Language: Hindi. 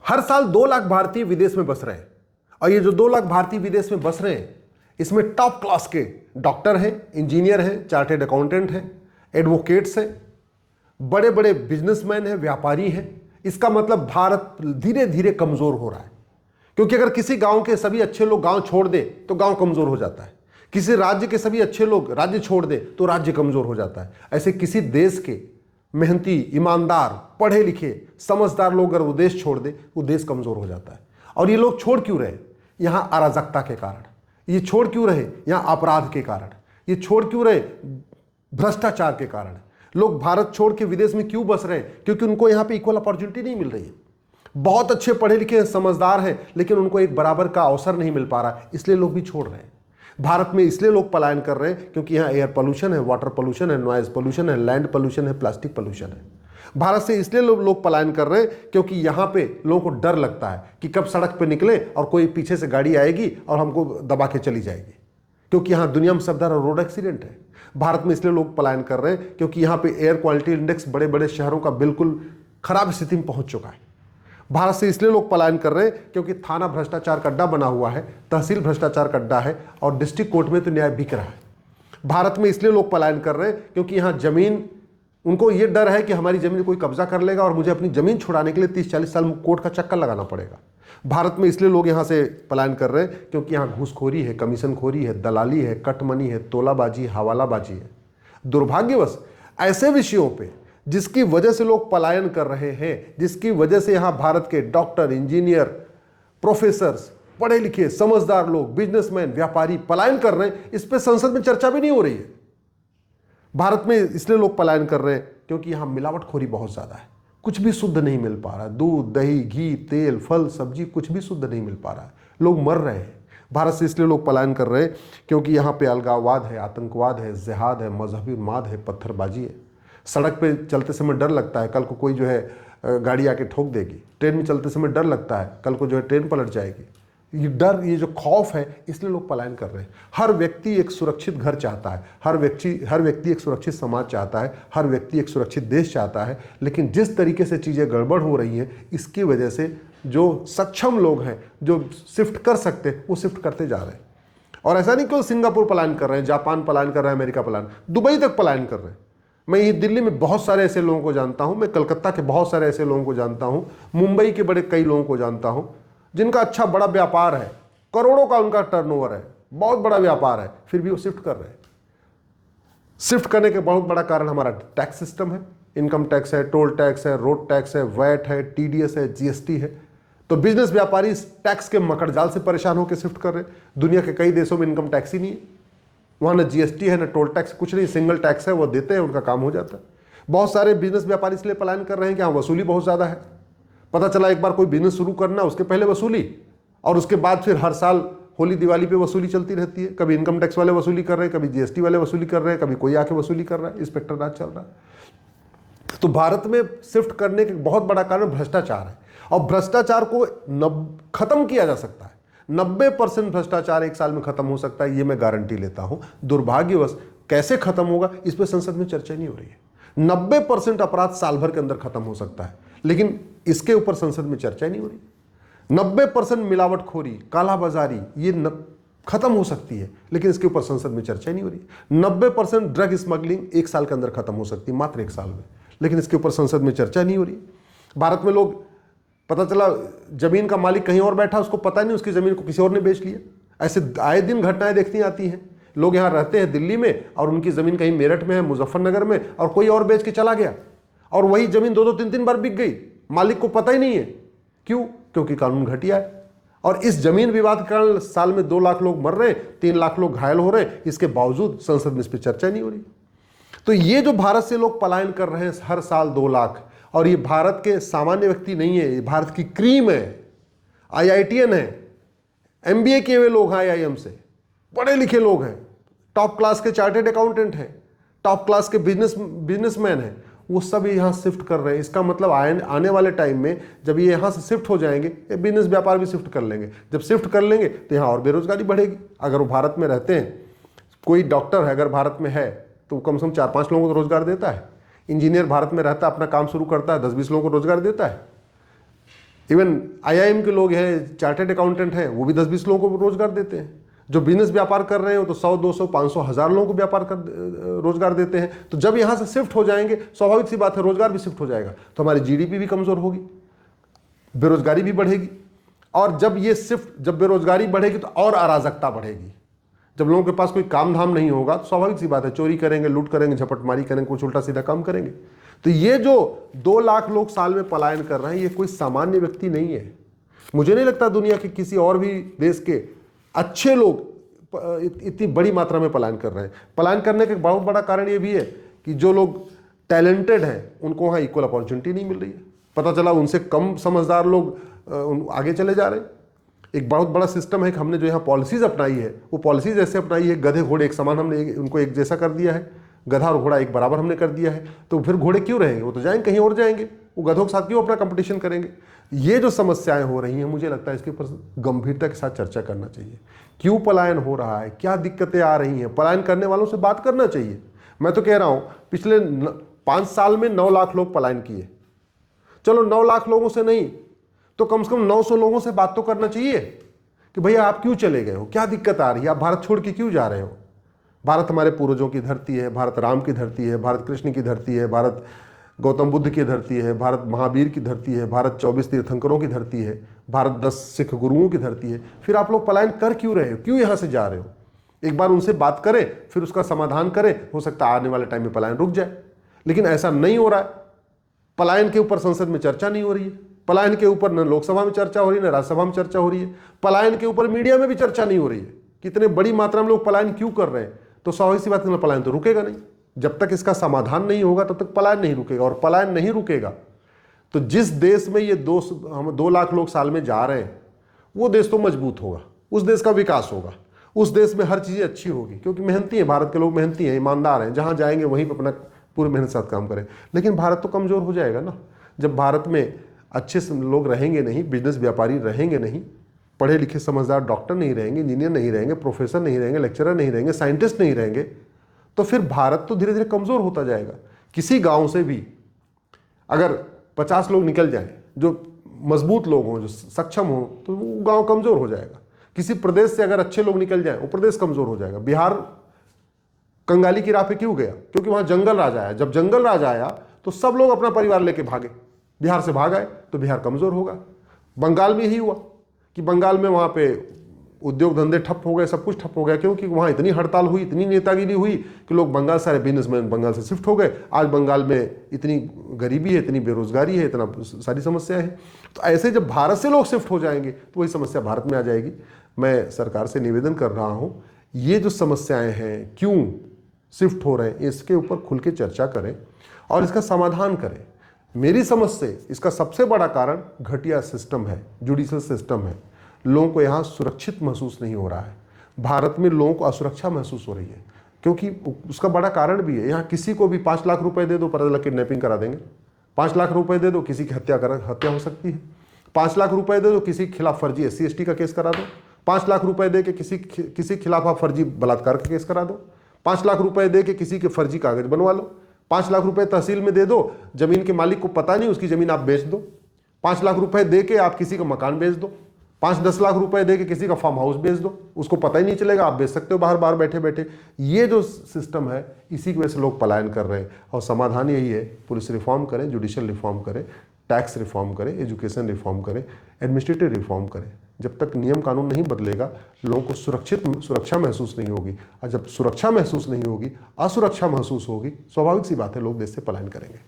हर साल 2 लाख भारतीय विदेश में बस रहे हैं और ये जो 2 लाख भारतीय विदेश में बस रहे हैं इसमें टॉप क्लास के डॉक्टर हैं, इंजीनियर हैं, चार्टेड अकाउंटेंट हैं, एडवोकेट्स हैं, बड़े बड़े बिजनेसमैन हैं, व्यापारी हैं। इसका मतलब भारत धीरे धीरे कमजोर हो रहा है, क्योंकि अगर किसी गांव के सभी अच्छे लोग गांव छोड़ दे तो गांव कमजोर हो जाता है। किसी राज्य के सभी अच्छे लोग राज्य छोड़ दे तो राज्य कमजोर हो जाता है। ऐसे किसी देश के मेहनती, ईमानदार, पढ़े लिखे, समझदार लोग अगर वो देश छोड़ दे वो देश कमजोर हो जाता है। और ये लोग छोड़ क्यों रहे? यहां अराजकता के कारण। ये छोड़ क्यों रहे? यहां अपराध के कारण। ये छोड़ क्यों रहे? भ्रष्टाचार के कारण। लोग भारत छोड़ के विदेश में क्यों बस रहे हैं? क्योंकि उनको यहां पे इक्वल अपॉर्चुनिटी नहीं मिल रही है। बहुत अच्छे पढ़े लिखे हैं, समझदार हैं, लेकिन उनको एक बराबर का अवसर नहीं मिल पा रहा, इसलिए लोग भी छोड़ रहे हैं। भारत में इसलिए लोग पलायन कर रहे हैं क्योंकि यहाँ एयर पोल्यूशन है, वाटर पोल्यूशन है, नॉइज पोल्यूशन है, लैंड पोल्यूशन है, प्लास्टिक पोल्यूशन है। भारत से इसलिए लोग पलायन कर रहे हैं क्योंकि यहाँ पे लोगों को डर लगता है कि कब सड़क पे निकले और कोई पीछे से गाड़ी आएगी और हमको दबा के चली जाएगी, क्योंकि यहाँ दुनिया में सबसे ज्यादा रोड एक्सीडेंट है। भारत में इसलिए लोग पलायन कर रहे हैं क्योंकि यहाँ पे एयर क्वालिटी इंडेक्स बड़े बड़े शहरों का बिल्कुल खराब स्थिति में पहुंच चुका है। भारत से इसलिए लोग पलायन कर रहे हैं क्योंकि थाना भ्रष्टाचार का अड्डा बना हुआ है, तहसील भ्रष्टाचार का अड्डा है और डिस्ट्रिक्ट कोर्ट में तो न्याय बिक रहा है। भारत में इसलिए लोग पलायन कर रहे हैं क्योंकि यहाँ जमीन, उनको ये डर है कि हमारी जमीन कोई कब्जा कर लेगा और मुझे अपनी जमीन छुड़ाने के लिए 30-40 साल कोर्ट का चक्कर लगाना पड़ेगा। भारत में इसलिए लोग यहाँ से पलायन कर रहे हैं क्योंकि यहाँ घूसखोरी है, कमीशनखोरी है, दलाली है, कटमनी है, तोलाबाजी, हवालाबाजी है। दुर्भाग्यवश ऐसे विषयों पे जिसकी वजह से लोग पलायन कर रहे हैं, जिसकी वजह से यहां भारत के डॉक्टर, इंजीनियर, प्रोफेसर्स, पढ़े लिखे, समझदार लोग, बिजनेसमैन, व्यापारी पलायन कर रहे हैं, इस पे संसद में चर्चा भी नहीं हो रही है। भारत में इसलिए लोग पलायन कर रहे हैं क्योंकि यहां मिलावटखोरी बहुत ज्यादा है, कुछ भी शुद्ध नहीं मिल पा रहा है। दूध, दही, घी, तेल, फल, सब्जी कुछ भी शुद्ध नहीं मिल पा रहा है, लोग मर रहे हैं। भारत से इसलिए लोग पलायन कर रहे हैं क्योंकि यहाँ पे अलगाववाद है, आतंकवाद है, जिहाद है, मजहबी उन्माद है, पत्थरबाजी है। सड़क पे चलते समय डर लगता है कल को कोई जो है गाड़ी आके ठोक देगी। ट्रेन में चलते समय डर लगता है कल को जो है ट्रेन पलट जाएगी। ये डर, ये जो खौफ है, इसलिए लोग पलायन कर रहे हैं। हर व्यक्ति एक सुरक्षित घर चाहता है, हर व्यक्ति एक सुरक्षित समाज चाहता है, हर व्यक्ति एक सुरक्षित देश चाहता है। लेकिन जिस तरीके से चीज़ें गड़बड़ हो रही हैं, इसकी वजह से जो सक्षम लोग हैं, जो शिफ्ट कर सकते हैं, वो शिफ्ट करते जा रहे हैं। और ऐसा नहीं कि सिंगापुर पलायन कर रहे हैं, जापान पलायन कर रहे हैं, अमेरिका पलायन, दुबई तक पलायन कर रहे हैं। मैं ये दिल्ली में बहुत सारे ऐसे लोगों को जानता हूं, मैं कलकत्ता के बहुत सारे ऐसे लोगों को जानता हूं, मुंबई के बड़े कई लोगों को जानता हूं जिनका अच्छा बड़ा व्यापार है, करोड़ों का उनका टर्नओवर है, बहुत बड़ा व्यापार है, फिर भी वो शिफ्ट कर रहे हैं। शिफ्ट करने के बहुत बड़ा कारण हमारा टैक्स सिस्टम है। इनकम टैक्स है, टोल टैक्स है, रोड टैक्स है, वैट है, टीडीएस है, जीएसटी है। तो बिजनेस व्यापारी इस टैक्स के मकड़जाल से परेशान होकर शिफ्ट कर रहे हैं। दुनिया के कई देशों में इनकम टैक्स ही नहीं है, वहाँ ना जीएसटी है, ना टोल टैक्स, कुछ नहीं, सिंगल टैक्स है, वो देते हैं, उनका काम हो जाता है। बहुत सारे बिजनेस व्यापारी इसलिए पलायन कर रहे हैं कि यहाँ वसूली बहुत ज़्यादा है। पता चला एक बार कोई बिजनेस शुरू करना, उसके पहले वसूली, और उसके बाद फिर हर साल होली दिवाली पे वसूली चलती रहती है। कभी इनकम टैक्स वाले वसूली कर रहे हैं, कभी जीएसटी वाले वसूली कर रहे हैं, कभी कोई आके वसूली कर रहा है, इंस्पेक्टर राज चल रहा है। तो भारत में शिफ्ट करने का बहुत बड़ा कारण भ्रष्टाचार है, और भ्रष्टाचार को खत्म किया जा सकता है। 90% भ्रष्टाचार एक साल में खत्म हो सकता है, ये मैं गारंटी लेता हूं। दुर्भाग्यवश कैसे खत्म होगा इस पर संसद में चर्चा नहीं हो रही है। 90% अपराध साल भर के अंदर खत्म हो सकता है, लेकिन इसके ऊपर संसद में चर्चा नहीं हो रही। 90% मिलावटखोरी, कालाबाजारी, ये खत्म हो सकती है, लेकिन इसके ऊपर संसद में चर्चा नहीं हो रही। 90% ड्रग स्मगलिंग एक साल के अंदर खत्म हो सकती है, मात्र एक साल में, लेकिन इसके ऊपर संसद में चर्चा नहीं हो रही। भारत में लोग, पता चला जमीन का मालिक कहीं और बैठा, उसको पता नहीं उसकी जमीन को किसी और ने बेच लिया। ऐसे आए दिन घटनाएं देखती आती हैं। लोग यहाँ रहते हैं दिल्ली में और उनकी जमीन कहीं मेरठ में है, मुजफ्फरनगर में, और कोई और बेच के चला गया, और वही जमीन 2-2, 3-3 बार बिक गई, मालिक को पता ही नहीं है। क्यों? क्योंकि कानून घटिया है। और इस जमीन विवाद के कारण साल में 2 लाख लोग मर रहे हैं, 3 लाख लोग घायल हो रहे हैं, इसके बावजूद संसद में इस पर चर्चा नहीं हो रही। तो ये जो भारत से लोग पलायन कर रहे हैं हर साल 2 लाख, और ये भारत के सामान्य व्यक्ति नहीं है, ये भारत की क्रीम है, आईआईटीएन है, एमबीए किए हुए लोग हैं आईआईएम से, पढ़े लिखे लोग हैं, टॉप क्लास के चार्टेड अकाउंटेंट हैं, टॉप क्लास के बिजनेसमैन हैं, वो सब यहाँ शिफ्ट कर रहे हैं। इसका मतलब आने वाले टाइम में जब ये यहाँ से शिफ्ट हो जाएंगे, ये बिजनेस व्यापार भी शिफ्ट कर लेंगे। जब शिफ्ट कर लेंगे तो यहाँ और बेरोजगारी बढ़ेगी। अगर वो भारत में रहते हैं, कोई डॉक्टर है अगर भारत में है तो कम से कम 4-5 लोगों को रोजगार देता है। इंजीनियर भारत में रहता है, अपना काम शुरू करता है, 10-20 लोगों को रोजगार देता है। इवन IIM के लोग हैं, चार्टेड अकाउंटेंट हैं, वो भी 10-20 लोगों को रोजगार देते हैं। जो बिजनेस व्यापार कर रहे हो तो 100, 200, 500, 1000 लोगों को रोजगार देते हैं। तो जब यहां से शिफ्ट हो जाएंगे, स्वाभाविक सी बात है रोजगार भी शिफ्ट हो जाएगा, तो हमारी GDP भी कमजोर होगी, बेरोजगारी भी बढ़ेगी। और जब बेरोजगारी बढ़ेगी तो और अराजकता बढ़ेगी। जब लोगों के पास कोई काम धाम नहीं होगा तो स्वाभाविक सी बात है चोरी करेंगे, लूट करेंगे, झपटमारी करेंगे, कुछ उल्टा सीधा काम करेंगे। तो ये जो 2 लाख लोग साल में पलायन कर रहे हैं, ये कोई सामान्य व्यक्ति नहीं है। मुझे नहीं लगता दुनिया के किसी और भी देश के अच्छे लोग इतनी बड़ी मात्रा में पलायन कर रहे हैं। पलायन करने का बहुत बड़ा कारण ये भी है कि जो लोग टैलेंटेड हैं उनको वहाँ इक्वल अपॉर्चुनिटी नहीं मिल रही है। पता चला उनसे कम समझदार लोग आगे चले जा रहे हैं। एक बहुत बड़ा सिस्टम है कि हमने जो यहाँ पॉलिसीज अपनाई है, वो पॉलिसीज ऐसे अपनाई है, गधे घोड़े एक समान हमने उनको एक जैसा कर दिया है, गधा और घोड़ा एक बराबर हमने कर दिया है। तो फिर घोड़े क्यों रहेंगे? वो तो जाएंगे कहीं और जाएंगे, वो गधों के साथ क्यों अपना कंपटीशन करेंगे? ये जो समस्याएं हो रही हैं, मुझे लगता है इसके ऊपर गंभीरता के साथ चर्चा करना चाहिए। क्यों पलायन हो रहा है, क्या दिक्कतें आ रही हैं, पलायन करने वालों से बात करना चाहिए। मैं तो कह रहा हूं पिछले 5 साल में 9 लाख लोग पलायन किए। चलो 9 लाख लोगों से नहीं तो कम से कम 900 लोगों से बात तो करना चाहिए कि भैया आप क्यों चले गए हो, क्या दिक्कत आ रही है, आप भारत छोड़ के क्यों जा रहे हो। भारत हमारे पूर्वजों की धरती है, भारत राम की धरती है, भारत कृष्ण की धरती है, भारत गौतम बुद्ध की धरती है, भारत महावीर की धरती है, भारत 24 तीर्थंकरों की धरती है, भारत 10 सिख गुरुओं की धरती है। फिर आप लोग पलायन कर क्यों रहे हो, क्यों यहाँ से जा रहे हो? एक बार उनसे बात करें, फिर उसका समाधान करें, हो सकता है आने वाले टाइम में पलायन रुक जाए। लेकिन ऐसा नहीं हो रहा है। पलायन के ऊपर संसद में चर्चा नहीं हो रही है, पलायन के ऊपर न लोकसभा में चर्चा हो रही है, न राज्यसभा में चर्चा हो रही है, पलायन के ऊपर मीडिया में भी चर्चा नहीं हो रही है। कितने बड़ी मात्रा में लोग पलायन क्यों कर रहे हैं? तो स्वाभाविक सी बात है पलायन तो रुकेगा नहीं। जब तक इसका समाधान नहीं होगा तब तक पलायन नहीं रुकेगा। और पलायन नहीं रुकेगा तो जिस देश में ये 2 लाख लोग साल में जा रहे हैं, वो देश तो मजबूत होगा, उस देश का विकास होगा, उस देश में हर चीज़ अच्छी होगी, क्योंकि मेहनती है, भारत के लोग मेहनती हैं, ईमानदार हैं, जहाँ जाएंगे वहीं पर अपना पूरी मेहनत साथ काम करें। लेकिन भारत तो कमज़ोर हो जाएगा ना, जब भारत में अच्छे लोग रहेंगे नहीं, बिजनेस व्यापारी रहेंगे नहीं, पढ़े लिखे समझदार डॉक्टर नहीं रहेंगे, इंजीनियर नहीं रहेंगे, प्रोफेसर नहीं रहेंगे, लेक्चरर नहीं रहेंगे, साइंटिस्ट नहीं रहेंगे, तो फिर भारत तो धीरे धीरे कमज़ोर होता जाएगा। किसी गांव से भी अगर 50 लोग निकल जाएं जो मजबूत लोग हों, जो सक्षम हों, तो वो गांव कमज़ोर हो जाएगा। किसी प्रदेश से अगर अच्छे लोग निकल जाएं, वो प्रदेश कमज़ोर हो जाएगा। बिहार कंगाली की राह पे क्यों गया? क्योंकि वहाँ जंगल राज आया। जब जंगल राज आया तो सब लोग अपना परिवार लेके भागे, बिहार से भाग आए, तो बिहार कमज़ोर होगा। बंगाल में यही हुआ कि बंगाल में वहाँ पे उद्योग धंधे ठप हो गए, सब कुछ ठप हो गया, क्योंकि वहाँ इतनी हड़ताल हुई, इतनी नेतागिरी हुई कि लोग बंगाल, सारे बिजनेसमैन बंगाल से शिफ्ट हो गए। आज बंगाल में इतनी गरीबी है, इतनी बेरोजगारी है, इतना सारी समस्या है। तो ऐसे जब भारत से लोग शिफ्ट हो जाएंगे तो वही समस्या भारत में आ जाएगी। मैं सरकार से निवेदन कर रहा हूँ, ये जो समस्याएँ हैं, क्यों शिफ्ट हो रहे हैं, इसके ऊपर खुल के चर्चा करें और इसका समाधान करें। मेरी समझ से इसका सबसे बड़ा कारण घटिया सिस्टम है, जुडिशल सिस्टम है। लोगों को यहाँ सुरक्षित महसूस नहीं हो रहा है। भारत में लोगों को असुरक्षा महसूस हो रही है, क्योंकि उसका बड़ा कारण भी है। यहाँ किसी को भी 5 लाख रुपए दे दो, पता चला किडनैपिंग करा देंगे। 5 लाख रुपए दे दो, किसी की हत्या हो सकती है। 5 लाख रुपए दे दो, किसी के खिलाफ फर्जी SC ST का केस करा दो। 5 लाख रुपए दे के किसी के खिलाफ आप फर्जी बलात्कार का केस करा दो। 5 लाख रुपए दे के किसी के फर्जी कागज बनवा लो। 5 लाख रुपए तहसील में दे दो, जमीन के मालिक को पता नहीं, उसकी जमीन आप बेच दो। 5 लाख रुपए दे के आप किसी का मकान बेच दो। 5-10 लाख रुपए दे के किसी का फार्म हाउस बेच दो, उसको पता ही नहीं चलेगा, आप बेच सकते हो बाहर बाहर बैठे बैठे। ये जो सिस्टम है, इसी की वजह से लोग पलायन कर रहे हैं। और समाधान यही है, पुलिस रिफॉर्म करें, जुडिशियल रिफॉर्म करें, टैक्स रिफॉर्म करें, एजुकेशन रिफॉर्म करें, एडमिनिस्ट्रेटिव रिफॉर्म करें। जब तक नियम कानून नहीं बदलेगा, लोगों को सुरक्षा महसूस नहीं होगी, और जब सुरक्षा महसूस नहीं होगी, असुरक्षा महसूस होगी, स्वाभाविक सी बात है लोग देश से पलायन करेंगे।